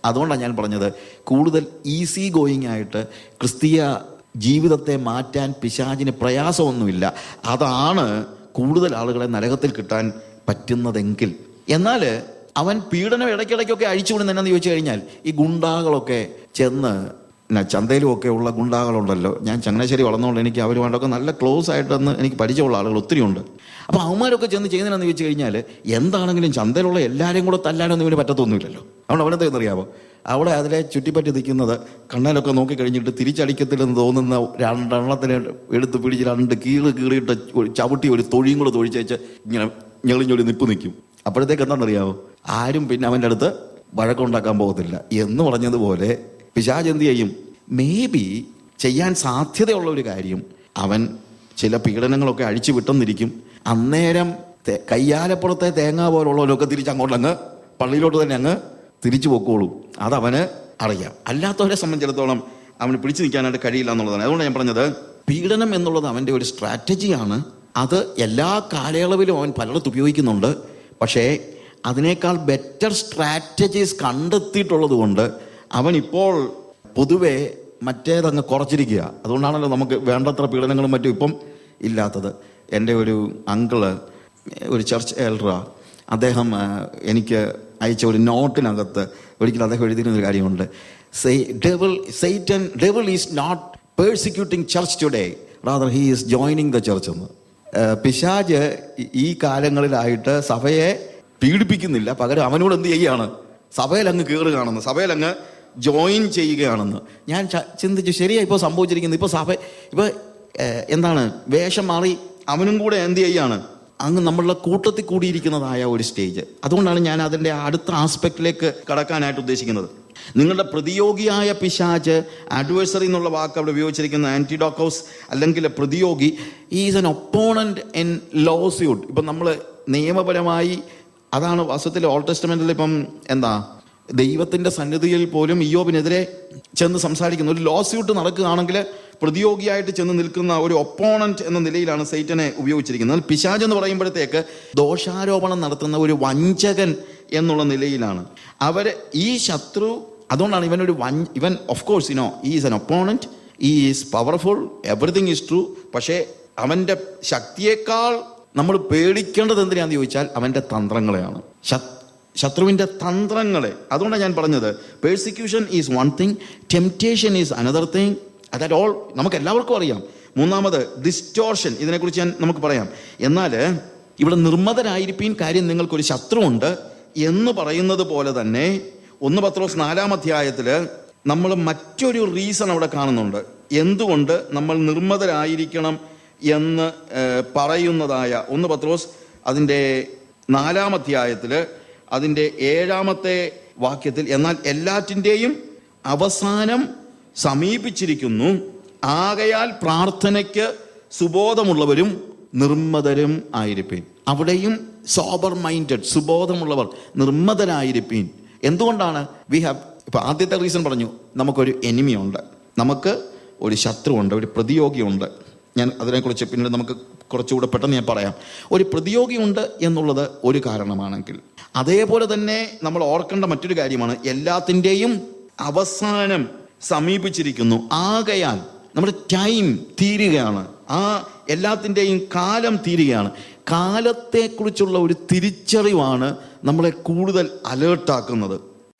അതുകൊണ്ടാണ് ഞാൻ പറഞ്ഞത്, കൂടുതൽ ഈസി ഗോയിങ് ആയിട്ട് ക്രിസ്തീയ ജീവിതത്തെ മാറ്റാൻ പിശാചിന് പ്രയാസമൊന്നുമില്ല. അതാണ് കൂടുതൽ ആളുകളെ നരകത്തിൽ കിട്ടാൻ പറ്റുന്നതെങ്കിൽ. എന്നാൽ അവൻ പീഡനം ഇടയ്ക്കിടയ്ക്കൊക്കെ അഴിച്ചുവിടുന്ന ചോദിച്ചു കഴിഞ്ഞാൽ, ഈ ഗുണ്ടാകളൊക്കെ ചെന്ന് ചന്തയിലുമൊക്കെ ഉള്ള ഗുണ്ടാകളുണ്ടല്ലോ, ഞാൻ ചങ്ങനാശ്ശേരി വളർന്നുകൊണ്ട് എനിക്ക് അവരുമായിട്ടൊക്കെ നല്ല ക്ലോസ് ആയിട്ടെന്ന് എനിക്ക് പരിചയമുള്ള ആളുകൾ ഒത്തിരി ഉണ്ട്. അപ്പോൾ അവന്മാരൊക്കെ ചെന്ന് ചെയ്യുന്നതെന്ന് ചോദിച്ചു കഴിഞ്ഞാൽ, എന്താണെങ്കിലും ചന്തയിലുള്ള എല്ലാവരെയും കൂടെ തല്ലാനൊന്നും ഇവന് പറ്റത്തൊന്നുമില്ലല്ലോ. അതുകൊണ്ട് അവനെന്തെന്നറിയാമോ, അവിടെ അതിലെ ചുറ്റിപ്പറ്റി നിൽക്കുന്നത് കണ്ണാലൊക്കെ നോക്കി കഴിഞ്ഞിട്ട് തിരിച്ചടിക്കത്തില്ലെന്ന് തോന്നുന്ന രണ്ടെണ്ണത്തിനെ എടുത്ത് പിടിച്ച് രണ്ട് കീറിയിട്ട് ചവിട്ടി ഒരു തൊഴിയും കൂടെ തൊഴിച്ചേച്ച് ഇങ്ങനെ ഞെളിഞ്ഞൊരു നിപ്പ് നിൽക്കും. അപ്പോഴത്തേക്ക് എന്താണെന്നറിയാമോ, ആരും പിന്നെ അവൻ്റെ അടുത്ത് വഴക്കുണ്ടാക്കാൻ പോകത്തില്ല. എന്ന് പറഞ്ഞതുപോലെ പിശാച് എന്ത് ചെയ്യും, മേ ബി ചെയ്യാൻ സാധ്യതയുള്ള ഒരു കാര്യം, അവൻ ചില പീഡനങ്ങളൊക്കെ അഴിച്ചു വിട്ടെന്നിരിക്കും. അന്നേരം കയ്യാലപ്പുറത്തെ തേങ്ങ പോലുള്ളവരൊക്കെ തിരിച്ചങ്ങോട്ടങ്ങ് പള്ളിയിലോട്ട് തന്നെ അങ്ങ് തിരിച്ചു പൊക്കോളൂ. അതവന് അറിയാം. അല്ലാത്തവരെ സംബന്ധിച്ചിടത്തോളം അവന് പിടിച്ചു നിൽക്കാനായിട്ട് കഴിയില്ല എന്നുള്ളതാണ്. അതുകൊണ്ട് ഞാൻ പറഞ്ഞത്, പീഡനം എന്നുള്ളത് അവൻ്റെ ഒരു സ്ട്രാറ്റജിയാണ്. അത് എല്ലാ കാലയളവിലും അവൻ പലയിടത്ത് ഉപയോഗിക്കുന്നുണ്ട്. പക്ഷേ അതിനേക്കാൾ ബെറ്റർ സ്ട്രാറ്റജീസ് കണ്ടെത്തിയിട്ടുള്ളത് കൊണ്ട് അവൻ ഇപ്പോൾ പൊതുവെ മറ്റേതങ്ങ് കുറച്ചിരിക്കുക. അതുകൊണ്ടാണല്ലോ നമുക്ക് വേണ്ടത്ര പീഡനങ്ങളും മറ്റും ഇപ്പം ഇല്ലാത്തത്. എൻ്റെ ഒരു അങ്കിള്, ഒരു ചർച്ച് എൽഡറാ, അദ്ദേഹം എനിക്ക് അയച്ച ഒരു നോട്ടിനകത്ത് ഒരിക്കലും അദ്ദേഹം എഴുതിയിരുന്നൊരു കാര്യമുണ്ട്. Devil is not persecuting church today, rather he is joining the church എന്ന്. പിശാച് ഈ കാലങ്ങളിലായിട്ട് സഭയെ പീഡിപ്പിക്കുന്നില്ല, പകരം അവനോട് എന്ത് ചെയ്യുകയാണ്, സഭയിലങ്ങ് കയറുകയാണെന്ന്, സഭയിലങ്ങ് ജോയിൻ ചെയ്യുകയാണെന്ന്. ഞാൻ ചിന്തിച്ചു, ശരിയായി ഇപ്പോൾ സംഭവിച്ചിരിക്കുന്നത്. ഇപ്പോൾ എന്താണ്, വേഷം മാറി അവനും കൂടെ എന്ത് ചെയ്യുകയാണ്, അങ്ങ് നമ്മളുടെ കൂട്ടത്തിൽ കൂടിയിരിക്കുന്നതായ ഒരു സ്റ്റേജ്. അതുകൊണ്ടാണ് ഞാൻ അതിൻ്റെ അടുത്ത ആസ്പെക്റ്റിലേക്ക് കടക്കാനായിട്ട് ഉദ്ദേശിക്കുന്നത്. നിങ്ങളുടെ പ്രതിയോഗിയായ പിശാച്, അഡ്വേഴ്സറി എന്നുള്ള വാക്ക് അവിടെ ഉപയോഗിച്ചിരിക്കുന്ന ആൻറ്റിഡോക്കോസ് അല്ലെങ്കിൽ പ്രതിയോഗി, is an opponent in lawsuit. ഇപ്പം നമ്മൾ നിയമപരമായി, അതാണ് വാസ്തവത്തിൽ ഓൾഡ് ടെസ്റ്റമെന്റിൽ ഇപ്പം എന്താ, ദൈവത്തിൻ്റെ സന്നിധിയിൽ പോലും ഇയ്യോബിനെതിരെ ചെന്ന് സംസാരിക്കുന്ന ഒരു ലോസ്യൂട്ട് നടക്കുകയാണെങ്കിൽ പ്രതിയോഗിയായിട്ട് ചെന്ന് നിൽക്കുന്ന ഒരു ഒപ്പോണന്റ് എന്ന നിലയിലാണ് സൈറ്റനെ ഉപയോഗിച്ചിരിക്കുന്നത്. പിശാച് എന്ന് പറയുമ്പോഴത്തേക്ക് ദോഷാരോപണം നടത്തുന്ന ഒരു വഞ്ചകൻ എന്നുള്ള നിലയിലാണ് അവർ ഈ ശത്രു. അതുകൊണ്ടാണ് ഇവൻ of course is an opponent, is powerful, everything is true. പക്ഷേ അവൻ്റെ ശക്തിയേക്കാൾ നമ്മൾ പേടിക്കേണ്ടത് എന്തിനാന്ന് ചോദിച്ചാൽ അവൻ്റെ തന്ത്രങ്ങളെയാണ്, ശത്രുവിൻ്റെ തന്ത്രങ്ങളെ. അതുകൊണ്ടാണ് ഞാൻ പറഞ്ഞത്, persecution is one thing, temptation is another thing. That all നമുക്ക് എല്ലാവർക്കും അറിയാം. മൂന്നാമത് ഡിസ്റ്റോർഷൻ, ഇതിനെക്കുറിച്ച് നമുക്ക് പറയാം. എന്നാൽ ഇവിടെ നിർമ്മതരായിരിപ്പീൻ, കാര്യം നിങ്ങൾക്കൊരു ശത്രുവുണ്ട് എന്ന് പറയുന്നത് പോലെ തന്നെ 1 പത്രോസ് 4-ാം അധ്യായത്തിൽ നമ്മൾ മറ്റൊരു റീസൺ അവിടെ കാണുന്നുണ്ട്, എന്തുകൊണ്ട് നമ്മൾ നിർമ്മതരായിരിക്കണം എന്ന് പറയുന്നതായ 1 പത്രോസ് അതിൻ്റെ 4-ാം അധ്യായത്തിൽ അതിൻ്റെ 7-ാമത്തെ വാക്യത്തിൽ, എന്നാൽ എല്ലാറ്റിൻ്റെയും അവസാനം സമീപിച്ചിരിക്കുന്നു, ആകയാൽ പ്രാർത്ഥനയ്ക്ക് സുബോധമുള്ളവരും നിർമ്മതരും ആയിരിപ്പീൻ. അവിടെയും സോബർ മൈൻഡഡ്, സുബോധമുള്ളവർ, നിർമ്മതരായിരിപ്പീൻ. എന്തുകൊണ്ടാണ്? ഇപ്പം ആദ്യത്തെ റീസൺ പറഞ്ഞു, നമുക്കൊരു എനിമിയുണ്ട്, നമുക്ക് ഒരു ശത്രുവുണ്ട്, ഒരു പ്രതിയോഗിയുണ്ട്. ഞാൻ അതിനെക്കുറിച്ച് പിന്നീട് നമുക്ക് കുറച്ചുകൂടെ പെട്ടെന്ന് ഞാൻ പറയാം. ഒരു പ്രതിയോഗിയുണ്ട് എന്നുള്ളത് ഒരു കാരണമാണെങ്കിൽ, അതേപോലെ തന്നെ നമ്മൾ ഓർക്കേണ്ട മറ്റൊരു കാര്യമാണ്, എല്ലാത്തിൻ്റെയും അവസാനം സമീപിച്ചിരിക്കുന്നു, ആകയാൽ നമ്മുടെ ടൈം തീരുകയാണ്, ആ എല്ലാത്തിൻ്റെയും കാലം തീരുകയാണ്. കാലത്തെക്കുറിച്ചുള്ള ഒരു തിരിച്ചറിവാണ് നമ്മളെ കൂടുതൽ അലേർട്ടാക്കുന്നത്.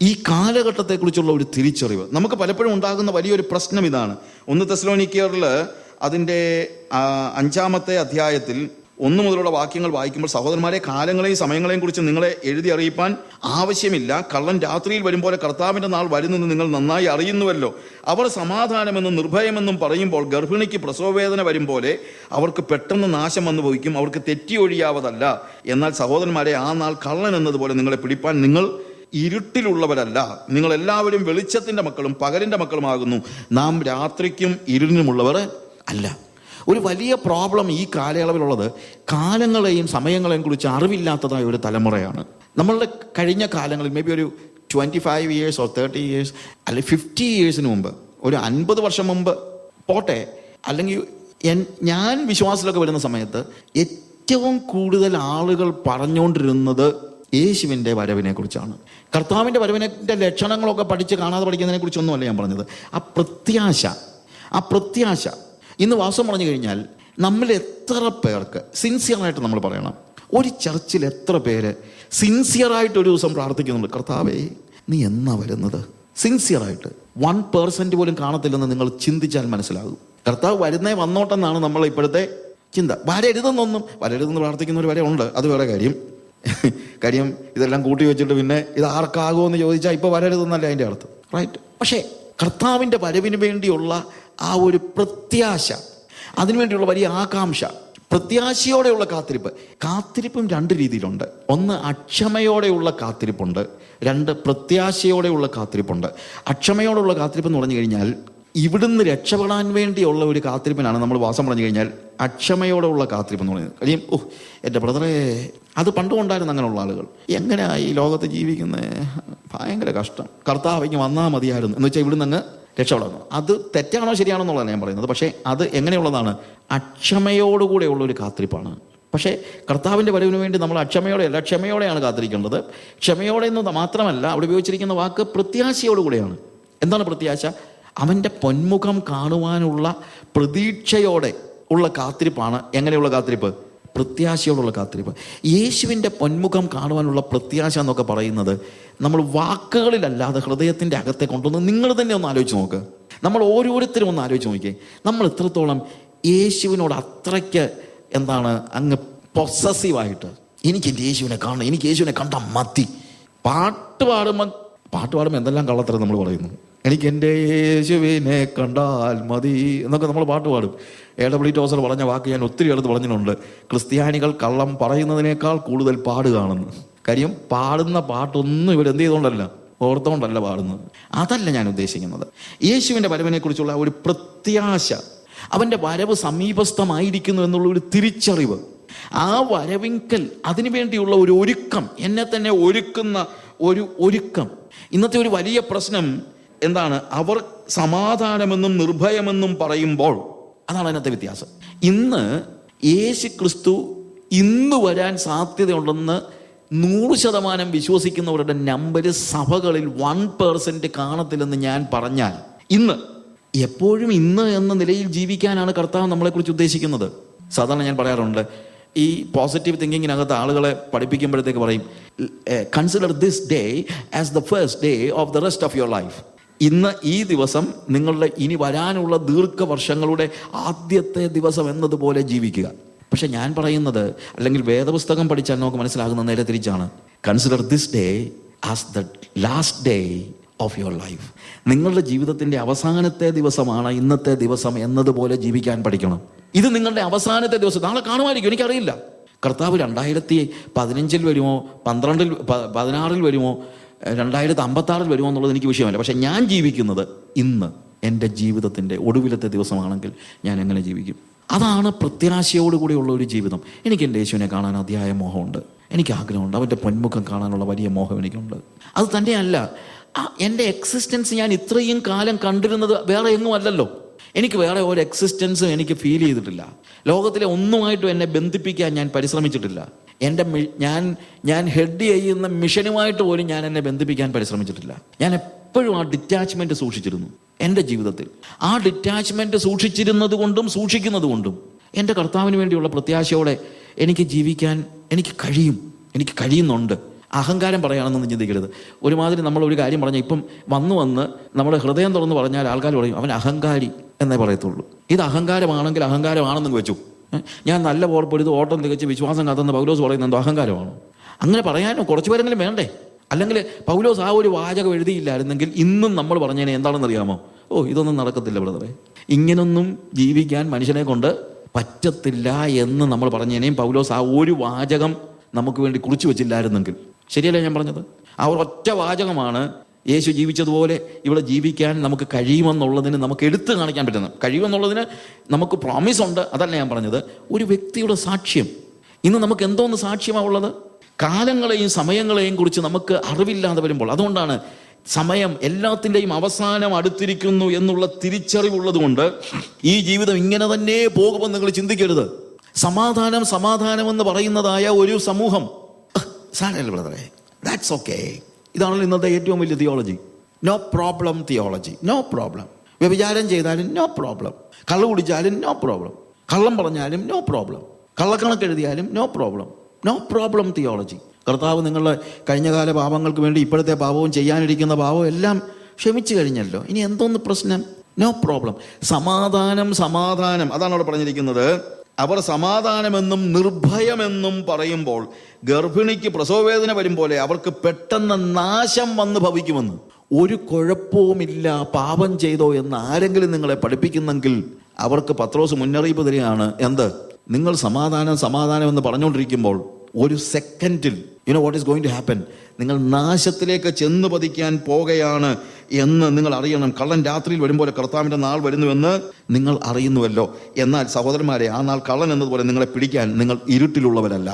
ഈ കാലഘട്ടത്തെക്കുറിച്ചുള്ള ഒരു തിരിച്ചറിവ് നമുക്ക് പലപ്പോഴും ഉണ്ടാകുന്ന വലിയൊരു പ്രശ്നം ഇതാണ്. 1 തെസ്സലോനിക്കയറിൽ അതിൻ്റെ 5-ാമത്തെ അധ്യായത്തിൽ 1 മുതലുള്ള വാക്യങ്ങൾ വായിക്കുമ്പോൾ, സഹോദരന്മാരെ, കാലങ്ങളെയും സമയങ്ങളെയും കുറിച്ച് നിങ്ങളെ എഴുതി അറിയിപ്പാൻ ആവശ്യമില്ല. കള്ളൻ രാത്രിയിൽ വരുമ്പോൾ കർത്താവിൻ്റെ നാൾ വരുന്നെന്ന് നിങ്ങൾ നന്നായി അറിയുന്നുവല്ലോ. അവർ സമാധാനമെന്നും നിർഭയമെന്നും പറയുമ്പോൾ ഗർഭിണിക്ക് പ്രസവവേദന വരും പോലെ അവർക്ക് പെട്ടെന്ന് നാശം വന്നു ഭവിക്കും. അവർക്ക് തെറ്റിയൊഴിയാവതല്ല. എന്നാൽ സഹോദരന്മാരെ, ആ നാൾ കള്ളൻ എന്നതുപോലെ നിങ്ങളെ പിടിപ്പാൻ നിങ്ങൾ ഇരുട്ടിലുള്ളവരല്ല, നിങ്ങൾ എല്ലാവരും വെളിച്ചത്തിൻ്റെ മക്കളും പകലിൻ്റെ മക്കളുമാകുന്നു. നാം രാത്രിക്കും ഇരുളിനുമുള്ളവർ അല്ല. ഒരു വലിയ പ്രോബ്ലം ഈ കാലയളവിലുള്ളത് കാലങ്ങളെയും സമയങ്ങളെയും കുറിച്ച് അറിവില്ലാത്തതായ ഒരു തലമുറയാണ്. നമ്മളുടെ കഴിഞ്ഞ കാലങ്ങളിൽ മേ ബി ഒരു 25 years or 30 years അല്ലെങ്കിൽ 50 years മുമ്പ്, ഒരു 50 വർഷം മുമ്പ് പോട്ടെ, അല്ലെങ്കിൽ ഞാൻ വിശ്വാസത്തിലൊക്കെ വരുന്ന സമയത്ത് ഏറ്റവും കൂടുതൽ ആളുകൾ പറഞ്ഞുകൊണ്ടിരുന്നത് യേശുവിൻ്റെ വരവിനെ കുറിച്ചാണ്. കർത്താവിൻ്റെ വരവിൻ്റെ ലക്ഷണങ്ങളൊക്കെ പഠിച്ച് കാണാതെ പഠിക്കുന്നതിനെ കുറിച്ചൊന്നുമല്ല ഞാൻ പറഞ്ഞത്. ആ പ്രത്യാശ ഇന്ന് വാസം പറഞ്ഞു കഴിഞ്ഞാൽ നമ്മൾ എത്ര പേർക്ക് സിൻസിയറായിട്ട് നമ്മൾ പറയണം, ഒരു ചർച്ചിൽ എത്ര പേര് സിൻസിയറായിട്ട് ഒരു ദിവസം പ്രാർത്ഥിക്കുന്നുണ്ട്, കർത്താവേ നീ എന്നാ വരുന്നത്? സിൻസിയറായിട്ട് 1% പോലും കാണത്തില്ലെന്ന് നിങ്ങൾ ചിന്തിച്ചാൽ മനസ്സിലാകും. കർത്താവ് വരുന്നേ വന്നോട്ടെന്നാണ് നമ്മൾ ഇപ്പോഴത്തെ ചിന്ത. വരരുതെന്ന് പ്രാർത്ഥിക്കുന്നവർ വരെ ഉണ്ട്, അത് വേറെ കാര്യം. ഇതെല്ലാം കൂട്ടി വെച്ചിട്ട് പിന്നെ ഇത് ആർക്കാകുമെന്ന് ചോദിച്ചാൽ ഇപ്പോൾ വരരുതെന്നല്ല അതിൻ്റെ അർത്ഥം, റൈറ്റ്? പക്ഷേ കർത്താവിൻ്റെ വരവിന് വേണ്ടിയുള്ള ആ ഒരു പ്രത്യാശ, അതിനുവേണ്ടിയുള്ള വലിയ ആകാംക്ഷ, പ്രത്യാശയോടെയുള്ള കാത്തിരിപ്പും 2 രീതിയിലുണ്ട്. ഒന്ന് അക്ഷമയോടെയുള്ള കാത്തിരിപ്പുണ്ട്, 2 പ്രത്യാശയോടെയുള്ള കാത്തിരിപ്പുണ്ട്. അക്ഷമയോടെയുള്ള കാത്തിരിപ്പ് എന്ന് പറഞ്ഞു കഴിഞ്ഞാൽ ഇവിടുന്ന് രക്ഷപ്പെടാൻ വേണ്ടിയുള്ള ഒരു കാത്തിരിപ്പിനാണ് നമ്മൾ വാസം പറഞ്ഞു കഴിഞ്ഞാൽ അക്ഷമയോടെയുള്ള കാത്തിരിപ്പ് എന്ന് പറയുന്നത്. കാര്യം എൻ്റെ ബ്രദറെ, അത് പണ്ടുകൊണ്ടായിരുന്നു അങ്ങനെയുള്ള ആളുകൾ. എങ്ങനെയാ ഈ ലോകത്ത് ജീവിക്കുന്നത്? ഭയങ്കര കഷ്ടം, കർത്താവ് ഇങ്ങ് വന്നാൽ മതിയായിരുന്നു എന്ന് വെച്ചാൽ ഇവിടുന്ന് അങ്ങ് രക്ഷപ്പെടാം. അത് തെറ്റാണോ ശരിയാണോ എന്നുള്ളതാണ് ഞാൻ പറയുന്നത്. പക്ഷേ അത് എങ്ങനെയുള്ളതാണ്? അക്ഷമയോടുകൂടെയുള്ള ഒരു കാത്തിരിപ്പാണ്. പക്ഷേ കർത്താവിൻ്റെ വരവിന് വേണ്ടി നമ്മൾ അക്ഷമയോടെയല്ല, ക്ഷമയോടെയാണ് കാത്തിരിക്കേണ്ടത്. ക്ഷമയോടെ എന്ന് മാത്രമല്ല, അവിടെ ഉപയോഗിച്ചിരിക്കുന്ന വാക്ക് പ്രത്യാശയോടുകൂടെയാണ്. എന്താണ് പ്രത്യാശ? അവൻ്റെ പൊന്മുഖം കാണുവാനുള്ള പ്രതീക്ഷയോടെ ഉള്ള കാത്തിരിപ്പാണ്. എങ്ങനെയുള്ള കാത്തിരിപ്പ്? പ്രത്യാശയോടുള്ള കാത്തിരിപ്പ്. യേശുവിൻ്റെ പൊന്മുഖം കാണുവാനുള്ള പ്രത്യാശ എന്നൊക്കെ പറയുന്നത് നമ്മൾ വാക്കുകളിലല്ലാതെ ഹൃദയത്തിൻ്റെ അകത്തെ കൊണ്ടുവന്ന് നിങ്ങൾ തന്നെ ഒന്ന് ആലോചിച്ച് നോക്ക്. നമ്മൾ ഓരോരുത്തരും ഒന്ന് ആലോചിച്ച് നോക്കിയേ, നമ്മൾ എത്രത്തോളം യേശുവിനോട് അത്രയ്ക്ക് അങ്ങ് പൊസസീവായിട്ട് എനിക്ക് എൻ്റെ യേശുവിനെ കാണണം, എനിക്ക് യേശുവിനെ കണ്ടാൽ മതി. പാട്ട് പാടുമ്പോൾ എന്തെല്ലാം കള്ളത്തരം നമ്മൾ പറയുന്നു. എനിക്ക് എൻ്റെ യേശുവിനെ കണ്ടാൽ മതി എന്നൊക്കെ നമ്മൾ പാട്ട് പാടും. AW ടോസർ പറഞ്ഞ വാക്ക് ഞാൻ ഒത്തിരി അടുത്ത് പറഞ്ഞിട്ടുണ്ട്. ക്രിസ്ത്യാനികൾ കള്ളം പറയുന്നതിനേക്കാൾ കൂടുതൽ പാടുകയാണെന്ന്. കാര്യം പാടുന്ന പാട്ടൊന്നും ഇവരെന്ത് ചെയ്തുകൊണ്ടല്ല, ഓർത്തുകൊണ്ടല്ല പാടുന്നത്. അതല്ല ഞാൻ ഉദ്ദേശിക്കുന്നത്. യേശുവിൻ്റെ വരവിനെ കുറിച്ചുള്ള ഒരു പ്രത്യാശ, അവൻ്റെ വരവ് സമീപസ്ഥമായിരിക്കുന്നു എന്നുള്ള ഒരു തിരിച്ചറിവ്, ആ വരവിങ്കൽ അതിനുവേണ്ടിയുള്ള ഒരു ഒരുക്കം, എന്നെ തന്നെ ഒരുക്കുന്ന ഒരു ഒരുക്കം. ഇന്നത്തെ ഒരു വലിയ പ്രശ്നം എന്താണ്? അവർ സമാധാനമെന്നും നിർഭയമെന്നും പറയുമ്പോൾ, അതാണ് അതിനകത്തെ വ്യത്യാസം. ഇന്ന് യേശു ക്രിസ്തു ഇന്ന് വരാൻ സാധ്യതയുണ്ടെന്ന് 100% വിശ്വസിക്കുന്നവരുടെ നമ്പർ സഭകളിൽ 1% കാണത്തില്ലെന്ന് ഞാൻ പറഞ്ഞാൽ, ഇന്ന് എപ്പോഴും ഇന്ന് എന്ന നിലയിൽ ജീവിക്കാനാണ് കർത്താവ് നമ്മളെക്കുറിച്ച് ഉദ്ദേശിക്കുന്നത്. സാധാരണ ഞാൻ പറയാറുണ്ട്, ഈ പോസിറ്റീവ് തിങ്കിങ്ങിനകത്ത് ആളുകളെ പഠിപ്പിക്കുമ്പോഴത്തേക്ക് പറയും, consider this day as the first day of the rest of your life. ഇന്ന് ഈ ദിവസം നിങ്ങളുടെ ഇനി വരാനുള്ള ദീർഘവർഷങ്ങളുടെ ആദ്യത്തെ ദിവസം എന്നതുപോലെ ജീവിക്കുക. പക്ഷെ ഞാൻ പറയുന്നത്, അല്ലെങ്കിൽ വേദപുസ്തകം പഠിച്ചാൽ നമുക്ക് മനസ്സിലാകുന്ന നേരെ തിരിച്ചാണ്. Consider this day as the last day of your life. നിങ്ങളുടെ ജീവിതത്തിൻ്റെ അവസാനത്തെ ദിവസമാണ് ഇന്നത്തെ ദിവസം എന്നതുപോലെ ജീവിക്കാൻ പഠിക്കണം. ഇത് നിങ്ങളുടെ അവസാനത്തെ ദിവസം. നാളെ കാണുമായിരിക്കും, എനിക്കറിയില്ല. കർത്താവ് 2015 വരുമോ, 16 വരുമോ, 2056 വരുമോ എന്നുള്ളത് എനിക്ക് വിഷയമല്ല. പക്ഷെ ഞാൻ ജീവിക്കുന്നത് ഇന്ന്. എൻ്റെ ജീവിതത്തിൻ്റെ ഒടുവിലത്തെ ദിവസമാണെങ്കിൽ ഞാൻ എങ്ങനെ ജീവിക്കും? അതാണ് പ്രത്യാശയോടുകൂടിയുള്ള ഒരു ജീവിതം. എനിക്ക് എൻ്റെ യേശുവിനെ കാണാൻ അതിയായ മോഹമുണ്ട്, എനിക്ക് ആഗ്രഹമുണ്ട്. അവൻ്റെ പൊന്മുഖം കാണാനുള്ള വലിയ മോഹം എനിക്കുണ്ട്. അത് തന്നെയല്ല, എൻ്റെ എക്സിസ്റ്റൻസ് ഞാൻ ഇത്രയും കാലം കണ്ടിരുന്നത് വേറെ എങ്ങും അല്ലല്ലോ. എനിക്ക് വേറെ ഒരു എക്സിസ്റ്റൻസും എനിക്ക് ഫീൽ ചെയ്തിട്ടില്ല. ലോകത്തിലെ ഒന്നുമായിട്ടും എന്നെ ബന്ധിപ്പിക്കാൻ ഞാൻ പരിശ്രമിച്ചിട്ടില്ല. എൻ്റെ ഞാൻ ഹെഡ് ചെയ്യുന്ന മിഷനുമായിട്ട് പോലും ഞാൻ എന്നെ ബന്ധിപ്പിക്കാൻ പരിശ്രമിച്ചിട്ടില്ല. ഞാൻ എപ്പോഴും ആ ഡിറ്റാച്ച്മെൻറ്റ് സൂക്ഷിച്ചിരുന്നു എൻ്റെ ജീവിതത്തിൽ. ആ ഡിറ്റാച്ച്മെൻറ്റ് സൂക്ഷിച്ചിരുന്നത് കൊണ്ടും സൂക്ഷിക്കുന്നത് കൊണ്ടും എൻ്റെ കർത്താവിന് വേണ്ടിയുള്ള പ്രത്യാശയോടെ എനിക്ക് ജീവിക്കാൻ എനിക്ക് കഴിയുന്നുണ്ട്. അഹങ്കാരം പറയുകയാണെന്നൊന്നും ചിന്തിക്കരുത്. ഒരുമാതിരി നമ്മൾ ഒരു കാര്യം പറഞ്ഞാൽ ഇപ്പം വന്ന് നമ്മുടെ ഹൃദയം തുറന്ന് പറഞ്ഞാൽ ആൾക്കാർ പറയും അവൻ അഹങ്കാരി എന്നേ പറയത്തുള്ളൂ. ഇത് അഹങ്കാരമാണെങ്കിൽ അഹങ്കാരമാണെന്ന് വെച്ചു. ഞാൻ നല്ല പോർപ്പൊഴുത് ഓട്ടം തികച്ച് വിശ്വാസം കാത്തുന്ന പൗലോസ് പറയുന്നത് എന്തോ അഹങ്കാരമാണോ? അങ്ങനെ പറയാനോ കുറച്ച് പേരെങ്കിലും വേണ്ടേ? അല്ലെങ്കിൽ പൗലോസ് ആ ഒരു വാചകം എഴുതിയില്ലായിരുന്നെങ്കിൽ ഇന്നും നമ്മൾ പറഞ്ഞതിനെ എന്താണെന്ന് അറിയാമോ? ഇതൊന്നും നടക്കത്തില്ല ബ്രദറെ, ഇങ്ങനൊന്നും ജീവിക്കാൻ മനുഷ്യനെ കൊണ്ട് പറ്റത്തില്ല എന്ന് നമ്മൾ പറഞ്ഞതിനെയും പൗലോസ് ആ ഒരു വാചകം നമുക്ക് വേണ്ടി കുറിച്ച് വെച്ചില്ലായിരുന്നെങ്കിൽ. ശരിയല്ലേ ഞാൻ പറഞ്ഞത്? ആ ഒരൊറ്റ വാചകമാണ് യേശു ജീവിച്ചതുപോലെ ഇവിടെ ജീവിക്കാൻ നമുക്ക് കഴിയുമെന്നുള്ളതിന് നമുക്ക് എടുത്തു കാണിക്കാൻ പറ്റുന്നത്. കഴിയുമെന്നുള്ളതിന് നമുക്ക് പ്രോമിസ് ഉണ്ട്. അതല്ല ഞാൻ പറഞ്ഞത്, ഒരു വ്യക്തിയുടെ സാക്ഷ്യം. ഇന്ന് നമുക്ക് എന്തോന്ന് സാക്ഷ്യമാണ് ഉള്ളത്? കാലങ്ങളെയും സമയങ്ങളെയും കുറിച്ച് നമുക്ക് അറിവില്ലാതെ വരുമ്പോൾ, അതുകൊണ്ടാണ് സമയം എല്ലാത്തിൻ്റെയും അവസാനം അടുത്തിരിക്കുന്നു എന്നുള്ള തിരിച്ചറിവുള്ളത് കൊണ്ട് ഈ ജീവിതം ഇങ്ങനെ തന്നെ പോകുമെന്ന് നിങ്ങൾ ചിന്തിക്കരുത്. സമാധാനം എന്ന് പറയുന്നതായ ഒരു സമൂഹം, സാരമില്ല ബ്രദറെ, ദാറ്റ്സ് ഓക്കെ. ഇതാണല്ലോ ഇന്നത്തെ ഏറ്റവും വലിയ theology. No problem theology. No problem. വ്യഭിചാരം ചെയ്താലും നോ പ്രോബ്ലം, കള്ളു കുടിച്ചാലും നോ പ്രോബ്ലം, കള്ളം പറഞ്ഞാലും നോ പ്രോബ്ലം, കള്ളക്കണക്ക് എഴുതിയാലും no problem. No problem theology. കർത്താവ് നിങ്ങളുടെ കഴിഞ്ഞകാല പാപങ്ങൾക്ക് വേണ്ടി ഇപ്പോഴത്തെ പാപവും ചെയ്യാനിരിക്കുന്ന പാപവും എല്ലാം ക്ഷമിച്ചു കഴിഞ്ഞല്ലോ. ഇനി എന്തോന്ന് പ്രശ്നം? No problem. സമാധാനം, സമാധാനം. അതാണ് അവിടെ പറഞ്ഞിരിക്കുന്നത്. അവർ സമാധാനമെന്നും നിർഭയമെന്നും പറയുമ്പോൾ ഗർഭിണിക്ക് പ്രസവവേദന വരും പോലെ അവർക്ക് പെട്ടെന്ന് നാശം വന്ന് ഭവിക്കുമെന്ന്. ഒരു കുഴപ്പവുമില്ല പാപം ചെയ്തോ എന്ന് ആരെങ്കിലും നിങ്ങളെ പഠിപ്പിക്കുന്നെങ്കിൽ അവർക്ക് പത്രോസ് മുന്നറിയിപ്പ് തരികയാണ്. എന്ത്? നിങ്ങൾ സമാധാനം സമാധാനം എന്ന് പറഞ്ഞുകൊണ്ടിരിക്കുമ്പോൾ ഒരു സെക്കൻഡിൽ you know what is going to happen, നിങ്ങൾ നാശത്തിലേക്ക് ചെന്ന് പതിക്കാൻ പോകുകയാണ് എന്ന് നിങ്ങൾ അറിയണം. കള്ളൻ രാത്രിയിൽ വരുമ്പോൾ കർത്താവിൻ്റെ നാൾ വരുന്നുവെന്ന് നിങ്ങൾ അറിയുന്നുവല്ലോ. എന്നാൽ സഹോദരന്മാരെ, ആ നാൾ കള്ളൻ എന്നതുപോലെ നിങ്ങളെ പിടിക്കാൻ നിങ്ങൾ ഇരുട്ടിലുള്ളവരല്ല,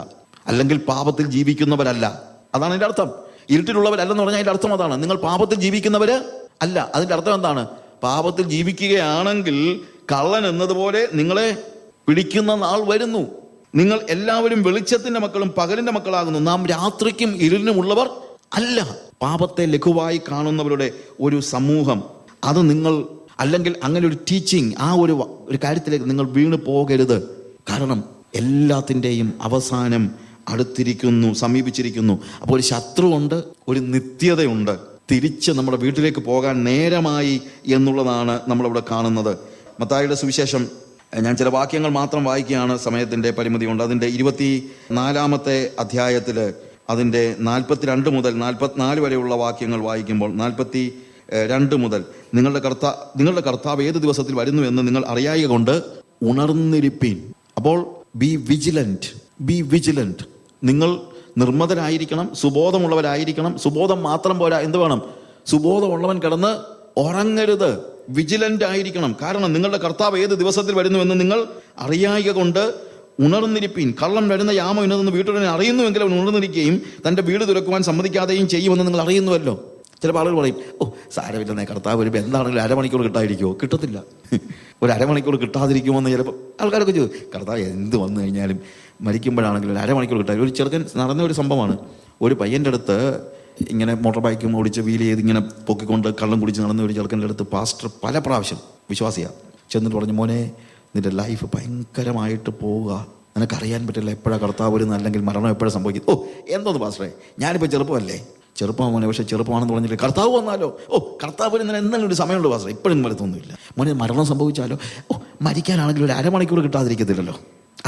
അല്ലെങ്കിൽ പാപത്തിൽ ജീവിക്കുന്നവരല്ല. അതാണ് അതിൻ്റെ അർത്ഥം. ഇരുട്ടിലുള്ളവരല്ലെന്ന് പറഞ്ഞാൽ അതിൻ്റെ അർത്ഥം അതാണ്. നിങ്ങൾ പാപത്തിൽ ജീവിക്കുന്നവര് അല്ല. അതിൻ്റെ അർത്ഥം എന്താണ്? പാപത്തിൽ ജീവിക്കുകയാണെങ്കിൽ കള്ളൻ എന്നതുപോലെ നിങ്ങളെ പിടിക്കുന്ന നാൾ വരുന്നു. നിങ്ങൾ എല്ലാവരും വെളിച്ചത്തിന്റെ മക്കളും പകലിന്റെ മക്കളാകുന്നു. നാം രാത്രിക്കും ഇരുളിനുമുള്ളവർ അല്ല. പാപത്തെ ലഘുവായി കാണുന്നവരുടെ ഒരു സമൂഹം, അത് നിങ്ങൾ, അല്ലെങ്കിൽ അങ്ങനെ ഒരു ടീച്ചിങ്, ആ ഒരു കാര്യത്തിലേക്ക് നിങ്ങൾ വീണ് പോകരുത്. കാരണം എല്ലാത്തിൻ്റെയും അവസാനം അടുത്തിരിക്കുന്നു, സമീപിച്ചിരിക്കുന്നു. അപ്പോൾ ഒരു ശത്രുവുണ്ട്, ഒരു നിത്യതയുണ്ട്. തിരിച്ച് നമ്മുടെ വീട്ടിലേക്ക് പോകാൻ നേരമായി എന്നുള്ളതാണ് നമ്മളിവിടെ കാണുന്നത്. മത്തായിയുടെ സുവിശേഷം ഞാൻ ചില വാക്യങ്ങൾ മാത്രം വായിക്കുകയാണ്, സമയത്തിൻ്റെ പരിമിതി കൊണ്ട്. അതിൻ്റെ 24-ാമത്തെ അധ്യായത്തിൽ അതിൻ്റെ 42 മുതൽ 44 വരെയുള്ള വാക്യങ്ങൾ വായിക്കുമ്പോൾ, 42 മുതൽ നിങ്ങളുടെ കർത്താവ് ഏത് ദിവസത്തിൽ വരുന്നു എന്ന് നിങ്ങൾ അറിയായ കൊണ്ട് ഉണർന്നിരിപ്പീൻ. അപ്പോൾ ബി വിജിലന്റ്. നിങ്ങൾ നിർമ്മതരായിരിക്കണം, സുബോധമുള്ളവരായിരിക്കണം. സുബോധം മാത്രം പോരാ, എന്ത് വേണം? സുബോധമുള്ളവൻ കിടന്ന് ഉറങ്ങരുത്, വിജിലന്റ് ആയിരിക്കണം. കാരണം നിങ്ങളുടെ കർത്താവ് ഏത് ദിവസത്തിൽ വരുന്നുവെന്ന് നിങ്ങൾ അറിയായ കൊണ്ട് ഉണർന്നിരിപ്പീൻ. കള്ളം വരുന്ന യാമം ഇന്നതെന്ന് വീട്ടുടനെ അറിയുന്നുവെങ്കിൽ അവൻ ഉണർന്നിരിക്കുകയും തൻ്റെ വീട് തുറക്കുവാൻ സമ്മതിക്കാതെയും ചെയ്യുമെന്ന് നിങ്ങൾ അറിയുന്നുവല്ലോ. ചില ആളുകൾ പറയും, ഓ സാരമില്ലെന്നേ, കർത്താവ് വരുമ്പോൾ എന്താണെങ്കിലും അരമണിക്കൂർ കിട്ടാതിരിക്കുമോ? കിട്ടത്തില്ല. ഒരു അരമണിക്കൂർ കിട്ടാതിരിക്കുമെന്ന് ചിലപ്പോൾ ആൾക്കാരൊക്കെ ചോദിച്ചു. കർത്താവ് എന്ത് വന്നു കഴിഞ്ഞാലും മരിക്കുമ്പോഴാണെങ്കിലും ഒരു അരമണിക്കൂർ കിട്ടാതെ. ഒരു ചെറുക്കൻ നടന്ന ഒരു സംഭവമാണ്. ഒരു പയ്യൻ്റെ അടുത്ത് ഇങ്ങനെ മോട്ടോർ ബൈക്കും ഓടിച്ച് വീൽ ചെയ്ത് ഇങ്ങനെ പൊക്കിക്കൊണ്ട് കള്ളം കുടിച്ച് നടന്ന ഒരു ചെറുക്കൻ്റെ അടുത്ത് പാസ്റ്റർ പല പ്രാവശ്യം, വിശ്വാസിയാണ്, ചെന്നിട്ട് പറഞ്ഞു, മോനെ നിന്റെ ലൈഫ് ഭയങ്കരമായിട്ട് പോവുക, നിനക്കറിയാൻ പറ്റില്ല എപ്പോഴാണ് കർത്താവ് വരുന്നത്, അല്ലെങ്കിൽ മരണം എപ്പോഴാണ് സംഭവിക്കുന്നത്. ഓ എന്തോന്ന് പാസ്റ്ററെ, ഞാനിപ്പോൾ ചെറുപ്പമല്ലേ? ചെറുപ്പമാണ് മോനെ, പക്ഷേ ചെറുപ്പമാണെന്ന് പറഞ്ഞിട്ട് കർത്താവ് വന്നാലോ? ഓ കർത്താവ് വരുന്നതിന് എന്തെങ്കിലും ഒരു സമയമുണ്ട് പാസ്റ്ററെ, ഇപ്പോഴും വരത്തൊന്നുമില്ല. മോനെ മരണം സംഭവിച്ചാലോ? ഓ മരിക്കാനാണെങ്കിൽ ഒരു അരമണിക്കൂർ കിട്ടാതിരിക്കത്തില്ലല്ലോ.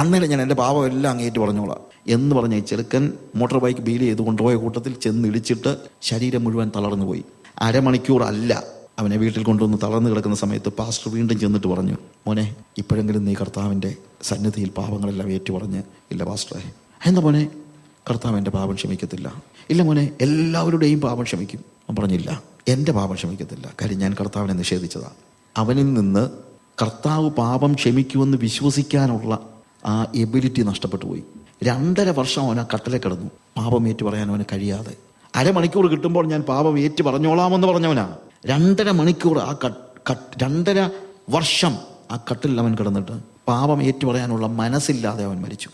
അന്നേരം ഞാൻ എൻ്റെ പാപം എല്ലാം അങ്ങേറ്റ് പറഞ്ഞോളാം എന്ന് പറഞ്ഞ ഈ ചെറുക്കൻ മോട്ടോർ ബൈക്ക് ബീൽ ചെയ്ത് കൊണ്ടുപോയ കൂട്ടത്തിൽ ചെന്ന് ഇടിച്ചിട്ട് ശരീരം മുഴുവൻ തളർന്നു പോയി. അരമണിക്കൂർ അല്ല, അവനെ വീട്ടിൽ കൊണ്ടുവന്ന് തളർന്നു കിടക്കുന്ന സമയത്ത് പാസ്റ്റർ വീണ്ടും ചെന്നിട്ട് പറഞ്ഞു, മോനെ ഇപ്പോഴെങ്കിലും നീ കർത്താവിൻ്റെ സന്നിധിയിൽ പാപങ്ങളെല്ലാം ഏറ്റു പറഞ്ഞ്. ഇല്ല പാസ്റ്ററെ. എന്താ മോനെ? കർത്താവ് എൻ്റെ പാപം ക്ഷമിക്കത്തില്ല. ഇല്ല മോനെ, എല്ലാവരുടെയും പാപം ക്ഷമിക്കും. അവൻ പറഞ്ഞില്ല, എൻ്റെ പാപം ക്ഷമിക്കത്തില്ല, കാര്യം ഞാൻ കർത്താവിനെ നിഷേധിച്ചതാണ്. അവനിൽ നിന്ന് കർത്താവ് പാപം ക്ഷമിക്കുമെന്ന് വിശ്വസിക്കാനുള്ള ആ എബിലിറ്റി നഷ്ടപ്പെട്ടു പോയി. 2.5 വർഷം അവൻ ആ കട്ടലെ കിടന്നു, പാപം ഏറ്റു പറയാൻ അവന് കഴിയാതെ. അരമണിക്കൂർ കിട്ടുമ്പോൾ ഞാൻ പാപം ഏറ്റു പറഞ്ഞോളാമെന്ന് പറഞ്ഞവനാ. 2.5 മണിക്കൂർ 2.5 വർഷം ആ കട്ടിൽ അവൻ കിടന്നിട്ട് പാപം ഏറ്റു പറയാനുള്ള മനസ്സില്ലാതെ അവൻ മരിച്ചു.